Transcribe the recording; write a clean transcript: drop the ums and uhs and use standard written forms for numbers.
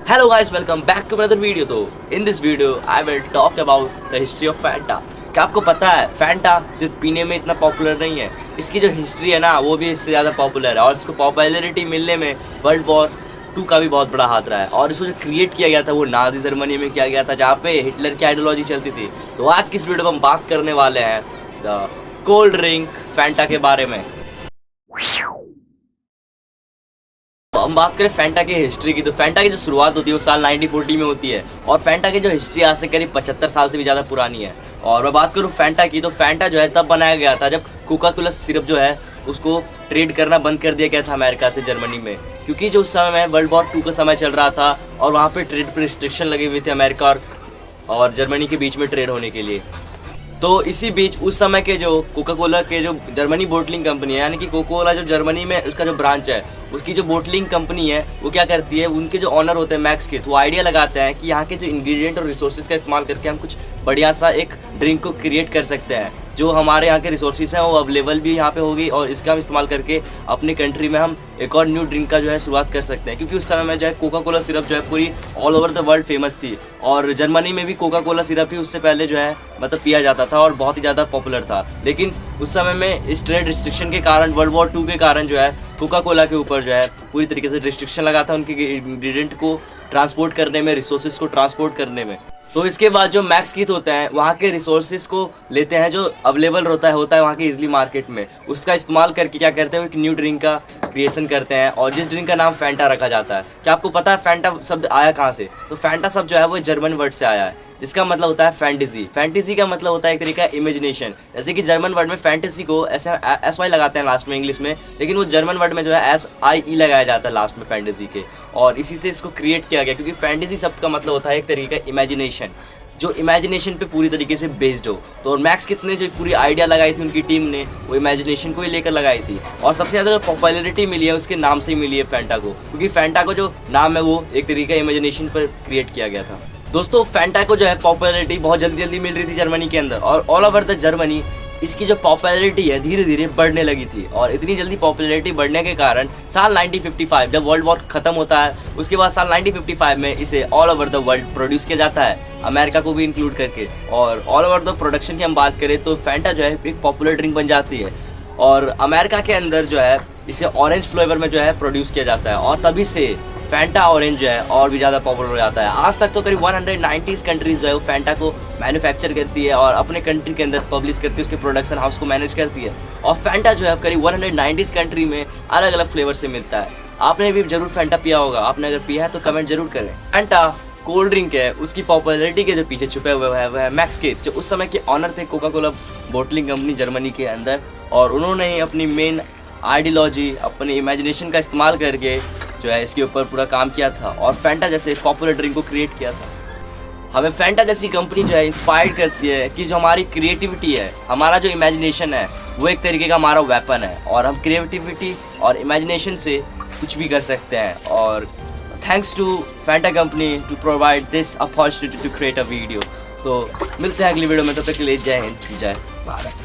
Hello guys, welcome back to another video। तो in this video I will talk about the history of Fanta। क्या आपको पता है Fanta सिर्फ पीने में इतना पॉपुलर नहीं है, इसकी जो हिस्ट्री है ना वो भी इससे ज़्यादा पॉपुलर है और इसको पॉपुलैरिटी मिलने में वर्ल्ड वॉर 2 का भी बहुत बड़ा हाथ रहा है। और इसको जो क्रिएट किया गया था वो नाज़ी जर्मनी में किया गया था, जहाँ पे हिटलर की आइडियोलॉजी चलती थी। तो आज की इस वीडियो में हम बात करने वाले हैं द कोल्ड ड्रिंक फैंटा के बारे में। हम बात करें फैंटा की हिस्ट्री की, तो फैंटा की जो शुरुआत होती है वो साल 1940 में होती है और फैंटा की जो हिस्ट्री आज से करीब 75 साल से भी ज़्यादा पुरानी है। और मैं बात करूँ फैंटा की, तो फैंटा जो है तब बनाया गया था जब कोका कोला सिरप जो है उसको ट्रेड करना बंद कर दिया गया था अमेरिका से जर्मनी में, क्योंकि जो उस समय में वर्ल्ड वॉर 2 का समय चल रहा था और वहाँ पर ट्रेड पर रिस्ट्रिक्शन लगे हुए थे अमेरिका और जर्मनी के बीच में ट्रेड होने के लिए। तो इसी बीच उस समय के जो कोका कोला के जो जर्मनी बोटलिंग कंपनी है, यानी कि कोका कोला जो जर्मनी में उसका जो ब्रांच है, उसकी जो बोटलिंग कंपनी है वो क्या करती है, उनके जो ऑनर होते हैं मैक्स के, तो वो आइडिया लगाते हैं कि यहाँ के जो इंग्रेडिएंट और रिसोर्सेज का इस्तेमाल करके हम कुछ बढ़िया सा एक ड्रिंक को क्रिएट कर सकते हैं। जो हमारे यहाँ के रिसोर्सेज हैं वो अवेलेबल भी यहाँ पे होगी और इसका हम इस्तेमाल करके अपनी कंट्री में हम एक और न्यू ड्रिंक का जो है शुरुआत कर सकते हैं। क्योंकि उस समय में जो है कोका कोला सिरप जो है पूरी all over the world famous थी और जर्मनी में भी कोका कोला सिरप ही उससे पहले जो है मतलब पिया जाता था और बहुत ही ज़्यादा पॉपुलर था। लेकिन उस समय में इस ट्रेड रिस्ट्रिक्शन के कारण, वर्ल्ड वॉर 2 के कारण जो है कोका कोला के ऊपर जो है पूरी तरीके से रिस्ट्रिक्शन लगा था उनके इंग्रेडिएंट को ट्रांसपोर्ट करने में, रिसोर्सेज को ट्रांसपोर्ट करने में। तो इसके बाद जो मैक्स कीथ होते हैं वहाँ के रिसोर्सेज को लेते हैं जो अवेलेबल होता है वहाँ के इजली मार्केट में, उसका इस्तेमाल करके क्या करते हैं, एक न्यू ड्रिंक का क्रिएशन करते हैं और जिस ड्रिंक का नाम फैंटा रखा जाता है। क्या आपको पता है फैंटा शब्द आया कहाँ से? तो फैंटा शब्द जो है वो जर्मन वर्ड से आया है, जिसका मतलब होता है फैंटेसी। फैंटेसी का मतलब होता है एक तरीका इमेजिनेशन। जैसे कि जर्मन वर्ड में फैंटेसी को ऐसे SY लगाते हैं लास्ट में इंग्लिश में, लेकिन वो जर्मन वर्ड में जो है SIE लगाया जाता है लास्ट में फैंटेसी के, और इसी से इसको क्रिएट किया गया। क्योंकि फैंटेसी शब्द का मतलब होता है एक तरीका इमेजिनेशन, जो इमेजिनेशन पे पूरी तरीके से बेस्ड हो। तो मैक्स कितने जो पूरी आइडिया लगाई थी उनकी टीम ने, वो इमेजिनेशन को ही लेकर लगाई थी और सबसे ज़्यादा जो पॉपुलैरिटी मिली है उसके नाम से ही मिली है फैंटा को, क्योंकि फैंटा को जो नाम है वो एक तरीका इमेजिनेशन पर क्रिएट किया गया था। दोस्तों फैंटा को जो है पॉपुलैरिटी बहुत जल्दी मिल रही थी जर्मनी के अंदर और ऑल ओवर द जर्मनी इसकी जो पॉपुलैरिटी है धीरे धीरे बढ़ने लगी थी। और इतनी जल्दी पॉपुलैरिटी बढ़ने के कारण साल 1955 जब वर्ल्ड वॉर ख़त्म होता है, उसके बाद साल 1955 में इसे all over the world produce किया जाता है, अमेरिका को भी इंक्लूड करके। और ऑल ओवर द प्रोडक्शन की हम बात करें तो फैंटा जो है एक पॉपुलर ड्रिंक बन जाती है और अमेरिका के अंदर जो है इसे ऑरेंज फ्लेवर में जो है प्रोड्यूस किया जाता है और तभी से फैंटा ऑरेंज जो है और भी ज़्यादा पॉपुलर हो जाता है। आज तक तो करीब 190 कंट्रीज़ जो है वो फैंटा को मैन्युफैक्चर करती है और अपने कंट्री के अंदर पब्लिश करती है, उसके प्रोडक्शन हाउस को मैनेज करती है। और फैंटा जो है करीब 190 कंट्री में अलग अलग फ्लेवर से मिलता है। आपने भी जरूर फैंटा पिया होगा, आपने अगर पिया है तो कमेंट जरूर करें। फैंटा कोल्ड ड्रिंक है, उसकी पॉपुलैरिटी के जो पीछे छुपे हुए हैं वह है मैक्स कीथ, जो उस समय के ऑनर थे Coca Cola bottling company Germany के अंदर, और उन्होंने ही अपनी मेन आइडियोलॉजी, अपनी इमेजिनेशन का इस्तेमाल करके जो है इसके ऊपर पूरा काम किया था और फैंटा जैसे पॉपुलर ड्रिंक को क्रिएट किया था। हमें फैंटा जैसी कंपनी जो है इंस्पायर करती है कि जो हमारी क्रिएटिविटी है, हमारा जो इमेजिनेशन है वो एक तरीके का हमारा वेपन है और हम क्रिएटिविटी और इमेजिनेशन से कुछ भी कर सकते हैं। और thanks to Fanta company to provide this opportunity to create a video. तो मिलते हैं अगली वीडियो में, तब तक के लिए जय हिंद, जय भारत।